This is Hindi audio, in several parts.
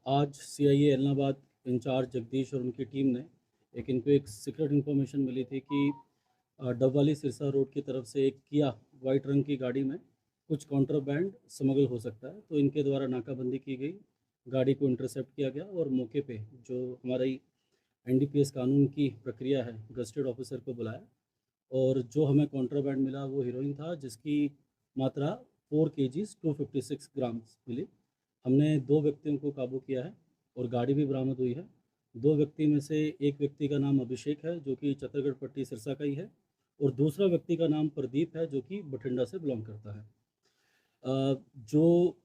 आज सीआईए एलनाबाद इंचार्ज जगदीश और उनकी टीम ने इनको एक सीक्रेट इन्फॉर्मेशन मिली थी कि डबवाली सिरसा रोड की तरफ से एक किया वाइट रंग की गाड़ी में कुछ कॉन्ट्राबैंड स्मगल हो सकता है। तो इनके द्वारा नाकाबंदी की गई, गाड़ी को इंटरसेप्ट किया गया और मौके पे जो हमारी एनडीपीएस कानून की प्रक्रिया है, गस्टेड ऑफिसर को बुलाया और जो हमें कॉन्ट्राबैंड मिला वो हीरोइन था, जिसकी मात्रा 4 kgs 256 ग्राम्स मिली। हमने 2 व्यक्तियों को काबू किया है और गाड़ी भी बरामद हुई है। 2 व्यक्ति में से एक व्यक्ति का नाम अभिषेक है, जो कि चतरगढ़ पट्टी सिरसा का ही है, और दूसरा व्यक्ति का नाम प्रदीप है, जो कि बठिंडा से बिलोंग करता है। जो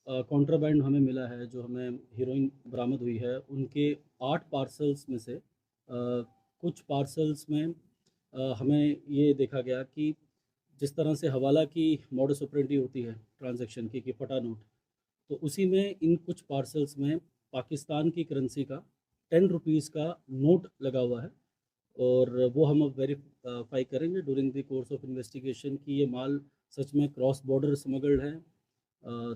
कॉन्ट्राबैंड हमें मिला है, जो हमें हीरोइन बरामद हुई है, उनके 8 पार्सल्स में से कुछ पार्सल्स में हमें ये देखा गया कि जिस तरह से हवाला की मॉडस ऑपरेंडी होती है ट्रांजैक्शन की, कि फटा नोट, तो उसी में इन कुछ पार्सल्स में पाकिस्तान की करेंसी का 10 रुपीज़ का नोट लगा हुआ है। और वो हम अब वेरीफाई करेंगे during the course of investigation कि ये माल सच में क्रॉस बॉर्डर स्मगल्ड है।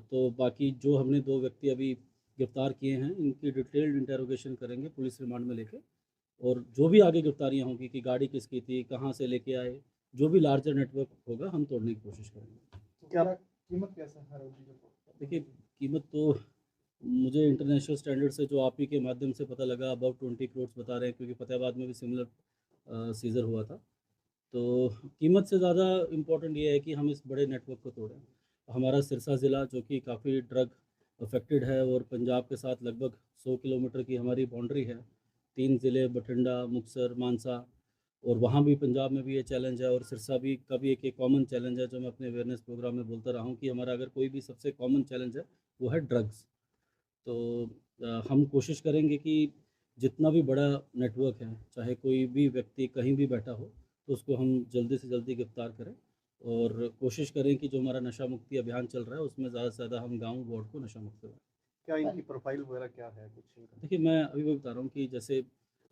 तो बाकी जो हमने 2 व्यक्ति अभी गिरफ्तार किए हैं, इनकी डिटेल्ड इंटेरोगेशन करेंगे पुलिस रिमांड में लेके, और जो भी आगे गिरफ्तारियाँ होंगी कि गाड़ी किसकी थी, कहाँ से लेके आए, जो भी लार्जर नेटवर्क होगा हम तोड़ने की कोशिश करेंगे। तो क्या कीमत कैसा है रोटी का? देखिए, कीमत तो मुझे इंटरनेशनल स्टैंडर्ड से जो आप ही के माध्यम से पता लगा, अबाउट 20 करोड़ बता रहे हैं, क्योंकि फतेहाबाद में भी सिमिलर सीजर हुआ था। तो कीमत से ज़्यादा इम्पोर्टेंट ये है कि हम इस बड़े नेटवर्क को तोड़ें। हमारा सिरसा ज़िला जो कि काफ़ी ड्रग अफेक्टेड है और पंजाब के साथ लगभग 100 किलोमीटर की हमारी बाउंड्री है। 3 ज़िले बठिंडा, मुक्तसर, मानसा, और वहाँ भी पंजाब में भी ये चैलेंज है, और सिरसा भी का भी एक कॉमन चैलेंज है, जो मैं अपने अवेयरनेस प्रोग्राम में बोलता रहा हूँ कि हमारा अगर कोई भी सबसे कॉमन चैलेंज है वो है ड्रग्स। तो हम कोशिश करेंगे कि जितना भी बड़ा नेटवर्क है, चाहे कोई भी व्यक्ति कहीं भी बैठा हो, तो उसको हम जल्दी से जल्दी गिरफ्तार करें, और कोशिश करें कि जो हमारा नशा मुक्ति अभियान चल रहा है उसमें ज़्यादा से ज़्यादा हम गाँव वार्ड को नशा मुक्त कराएं। क्या इनकी प्रोफाइल वगैरह क्या है कुछ इनका? देखिए, मैं अभी भी बता रहा हूँ कि जैसे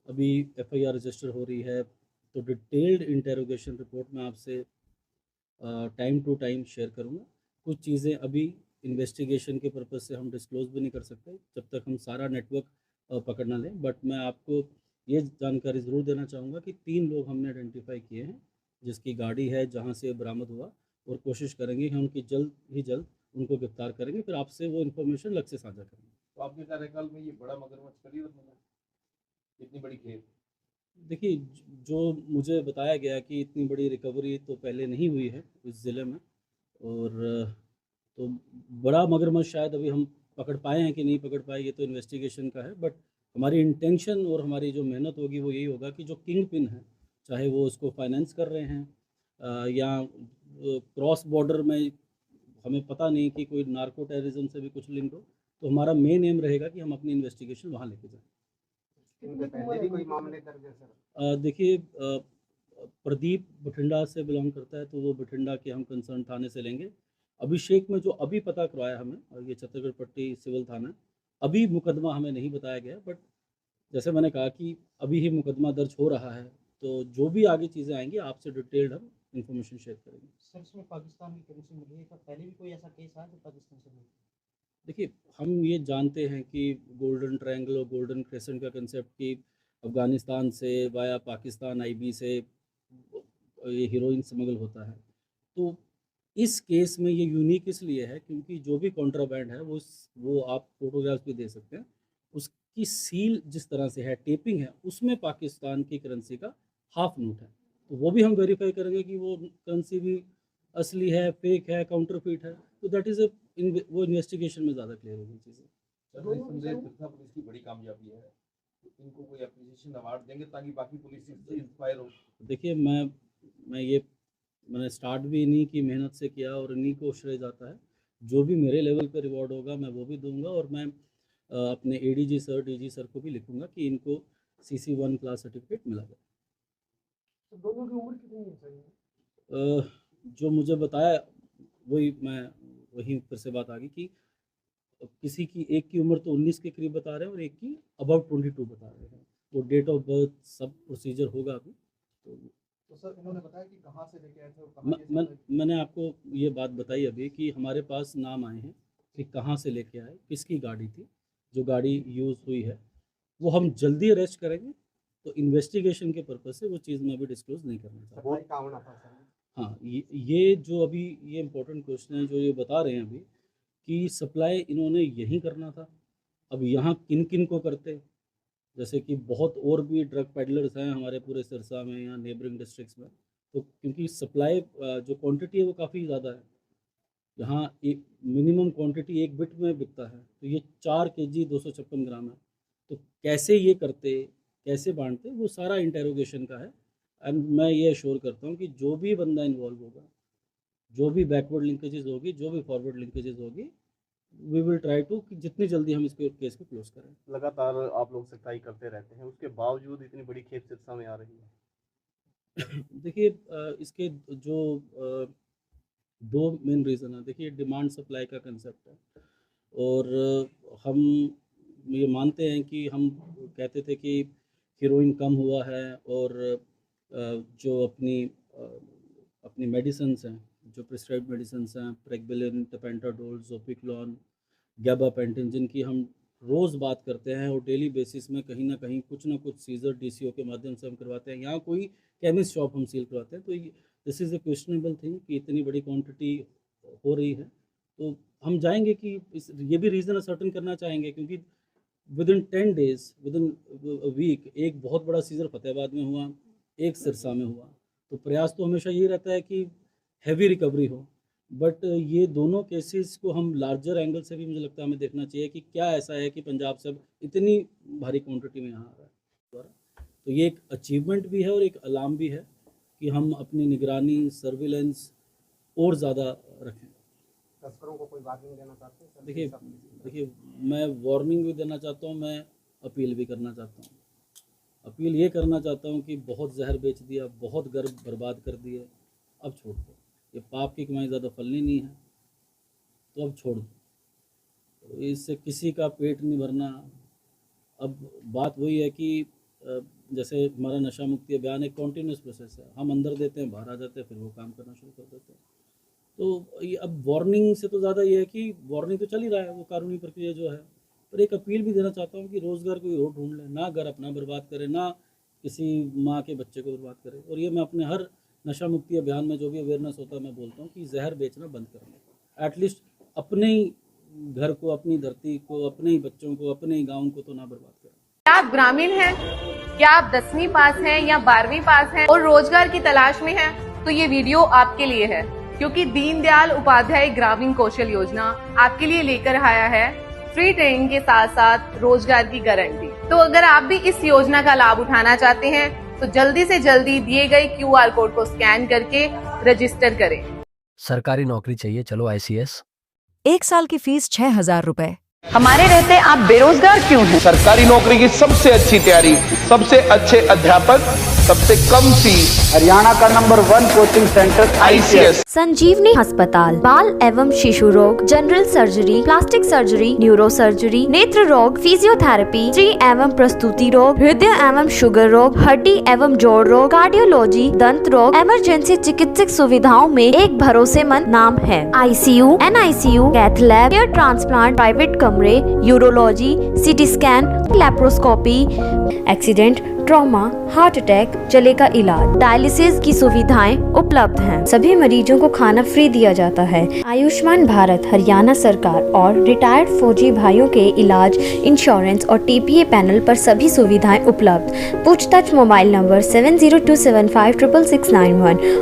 अभी एफआईआर रजिस्टर हो रही है, तो डिटेल्ड इंटेरोगेशन रिपोर्ट मैं आपसे टाइम टू टाइम शेयर करूँगा। कुछ चीज़ें अभी इन्वेस्टिगेशन के पर्पज़ से हम डिस्क्लोज़ भी नहीं कर सकते जब तक हम सारा नेटवर्क पकड़ ना लें। बट मैं आपको ये जानकारी ज़रूर देना चाहूँगा कि 3 लोग हमने आइडेंटिफ़ाई किए हैं, जिसकी गाड़ी है जहाँ से बरामद हुआ, और कोशिश करेंगे कि उनकी जल्द ही जल्द उनको गिरफ्तार करेंगे, फिर आपसे वो इन्फॉर्मेशन अलग से साझा करेंगे। तो आपके कार्यकाल में ये बड़ा मगरमच्छ कभी मतलब इतनी बड़ी खेप? देखिए, जो मुझे बताया गया कि इतनी बड़ी रिकवरी तो पहले नहीं हुई है इस ज़िले में, और तो बड़ा मगरमच्छ शायद अभी हम पकड़ पाए हैं कि नहीं पकड़ पाए, ये तो इन्वेस्टिगेशन का है। बट हमारी इंटेंशन और हमारी जो मेहनत होगी वो यही होगा कि जो किंग पिन है, चाहे वो उसको फाइनेंस कर रहे हैं या क्रॉस बॉर्डर में, हमें पता नहीं कि कोई नार्को टेररिज्म से भी कुछ लिंक हो, तो हमारा मेन एम रहेगा कि हम अपनी इन्वेस्टिगेशन वहाँ लेके जाएँ। इनके पहले भी कोई मामले दर्ज है सर? देखिए, प्रदीप बठिंडा से बिलोंग करता है, तो वो बठिंडा के हम कंसर्न थाने से लेंगे। अभिषेक में जो अभी पता करवाया हमें, और ये छत्तीसगढ़ पट्टी सिविल थाना, अभी मुकदमा हमें नहीं बताया गया, बट जैसे मैंने कहा कि अभी ही मुकदमा दर्ज हो रहा है, तो जो भी आगे चीज़ें आएंगी आपसे डिटेल्ड हम इन्फॉर्मेशन शेयर करेंगे। सर, इसमें पाकिस्तान की करेंसी मिली है क्या? पहले भी कोई ऐसा केस आया जो पाकिस्तान से मिली? देखिए, हम ये जानते हैं कि गोल्डन ट्रायंगल और गोल्डन क्रेसेंट का कंसेप्ट कि अफ़गानिस्तान से वाया पाकिस्तान आईबी से ये हीरोइन स्मगल होता है। तो इस केस में ये यूनिक इसलिए है क्योंकि जो भी कॉन्ट्राबैंड है वो आप फोटोग्राफ्स भी दे सकते हैं। उसकी सील जिस तरह से है, टेपिंग है, उसमें पाकिस्तान की करेंसी का हाफ नोट है। तो वो भी हम वेरीफाई करेंगे कि वो करेंसी भी असली है, फेक है, काउंटरफीट है। तो दैट इज़ वो इन्वेस्टिगेशन में ज़्यादा क्लियर होगी चीज़ें। सर निस्संदेह सिरसा पुलिस की बड़ी कामयाबी है। तो इनको कोई एप्रिसिएशन अवार्ड देंगे ताकि बाकी पुलिस इससे इंस्पायर हो? देखिए, मैंने स्टार्ट भी इन्हीं की मेहनत से किया और इन्हीं को श्रेय जाता है। जो भी मेरे लेवल पे रिवॉर्ड होगा मैं वो भी दूँगा, और मैं अपने एडीजी सर, डीजी सर को भी लिखूँगा कि इनको CC1 क्लास सर्टिफिकेट मिला जाए। तो दोनों की उम्र कितनी है सर? जो मुझे बताया वही फिर से बात आ गई कि किसी की एक की उम्र तो 19 के करीब बता रहे हैं और एक की अबाउट 22 बता रहे हैं। वो डेट ऑफ बर्थ सब प्रोसीजर होगा अभी। तो सर इन्होंने बताया कि कहाँ से लेके आए थे और म, कहाँ ये म, सप्लाई? मैंने आपको ये बात बताई अभी कि हमारे पास नाम आए हैं कि कहाँ से लेके आए, किसकी गाड़ी थी, जो गाड़ी यूज़ हुई है वो हम जल्दी अरेस्ट करेंगे। तो इन्वेस्टिगेशन के पर्पज़ से वो चीज़ मैं अभी डिस्क्लोज नहीं करना चाहता। सप्लाई कहाँ होना था सर? हाँ, ये जो अभी ये इम्पोर्टेंट क्वेश्चन है जो ये बता रहे हैं अभी कि सप्लाई इन्होंने यहीं करना था। अब यहाँ किन किन को करते, जैसे कि बहुत और भी ड्रग पेडलर्स हैं हमारे पूरे सिरसा में या नेबरिंग डिस्ट्रिक्ट्स में, तो क्योंकि सप्लाई जो क्वांटिटी है वो काफ़ी ज़्यादा है, यहाँ एक मिनिमम क्वांटिटी एक बिट में बिकता है, तो ये 4 kg 256 ग्राम है। तो कैसे ये करते, कैसे बांटते, वो सारा इंटेरोगेशन का है। एंड मैं ये अश्योर करता हूँ कि जो भी बंदा इन्वॉल्व होगा, जो भी बैकवर्ड लिंकेजेस होगी, जो भी फॉरवर्ड लिंकेजेस होगी, वी विल ट्राई टू कि जितनी जल्दी हम इसके केस को क्लोज करें। लगातार आप लोग सख्ताई करते रहते हैं, उसके बावजूद इतनी बड़ी खेप सिरसा में आ रही है। देखिए इसके जो 2 मेन रीज़न है। देखिए डिमांड सप्लाई का कंसेप्ट है, और हम ये मानते हैं कि हम कहते थे कि हीरोइन कम हुआ है, और जो अपनी मेडिसिन्स हैं, जो प्रिस्क्राइब्ड मेडिसिन्स हैं, प्रेगबिलिन, टेपेंटाडोल, ज़ोपिक्लोन, गैबापेंटिन, जिनकी हम रोज़ बात करते हैं और डेली बेसिस में कहीं ना कहीं कुछ ना कुछ सीजर डीसीओ के माध्यम से हम करवाते हैं, यहाँ कोई केमिस्ट शॉप हम सील करवाते हैं। तो this is a questionable thing कि इतनी बड़ी क्वांटिटी हो रही है, तो हम जाएंगे कि ये भी रीज़न असर्टन करना चाहेंगे, क्योंकि within 10 days, within week एक बहुत बड़ा सीजर फतेहाबाद में हुआ, एक सिरसा में हुआ। तो प्रयास तो हमेशा ये रहता है कि हैवी रिकवरी हो, बट ये दोनों केसेस को हम लार्जर एंगल से भी मुझे लगता है हमें देखना चाहिए कि क्या ऐसा है कि पंजाब से अब इतनी भारी क्वांटिटी में यहाँ आ रहा है। तो ये एक अचीवमेंट भी है और एक अलार्म भी है कि हम अपनी निगरानी, सर्विलेंस और ज़्यादा रखें। तस्करों को कोई वार्निंग देना चाहते हैं सर? देखिए मैं वार्निंग भी देना चाहता हूँ, मैं अपील भी करना चाहता हूँ। अपील ये करना चाहता हूँ कि बहुत जहर बेच दिया, बहुत गर्भ बर्बाद कर दिए, अब छोड़ दो। ये पाप की कमाई ज़्यादा फलनी नहीं है, तो अब छोड़ दो। तो इससे किसी का पेट नहीं भरना। अब बात वही है कि जैसे हमारा नशा मुक्ति अभियान एक कॉन्टीन्यूस प्रोसेस है, हम अंदर देते हैं, बाहर आ जाते हैं, फिर वो काम करना शुरू कर देते हैं। तो ये अब वार्निंग से तो ज़्यादा ये है कि वार्निंग तो चल ही रहा है, वो कानूनी प्रक्रिया जो है, पर एक अपील भी देना चाहता हूँ कि रोज़गार कोई और ढूंढ ले, ना घर अपना बर्बाद करे, ना किसी माँ के बच्चे को बर्बाद करे। और ये मैं अपने हर नशा मुक्ति अभियान में जो भी अवेयरनेस होता है मैं बोलता हूँ कि जहर बेचना बंद करें। एटलीस्ट अपने ही घर को, अपनी धरती को, अपने ही बच्चों को, अपने ही गाँव को तो ना बर्बाद करें। क्या आप ग्रामीण हैं? क्या आप 10वीं पास हैं या 12वीं पास हैं और रोजगार की तलाश में हैं? तो ये वीडियो आपके लिए है, क्योंकि दीनदयाल उपाध्याय ग्रामीण कौशल योजना आपके लिए लेकर आया है फ्री ट्रेनिंग के साथ साथ रोजगार की गारंटी। तो अगर आप भी इस योजना का लाभ उठाना चाहते हैं तो जल्दी से जल्दी दिए गए QR कोड को स्कैन करके रजिस्टर करें। सरकारी नौकरी चाहिए, चलो ICS। 1 साल की फीस 6,000 रुपए। हमारे रहते आप बेरोजगार क्यों हैं? सरकारी नौकरी की सबसे अच्छी तैयारी, सबसे अच्छे अध्यापक, सबसे कम फीस, हरियाणा का नंबर 1 कोचिंग सेंटर ICS। संजीवनी अस्पताल बाल एवं शिशु रोग, general surgery, plastic surgery, neuro surgery, नेत्र रोग, फिजियोथेरेपी, स्त्री एवं प्रस्तुति रोग, हृदय एवं शुगर रोग, हड्डी एवं जोड़ रोग, कार्डियोलॉजी, दंत रोग, इमरजेंसी चिकित्सक सुविधाओं में एक भरोसेमंद नाम है। ICU, NICU, cath lab, hair transplant, private कमरे, urology, CT scan, laparoscopy, accident, trauma, heart attack, जले का इलाज, डायलिसिस की सुविधाएं उपलब्ध हैं। सभी मरीजों को खाना फ्री दिया जाता है। आयुष्मान भारत हरियाणा सरकार और रिटायर्ड फौजी भाइयों के इलाज, इंश्योरेंस और TPA पैनल पर सभी सुविधाएं उपलब्ध। पूछताछ मोबाइल नंबर 7027566691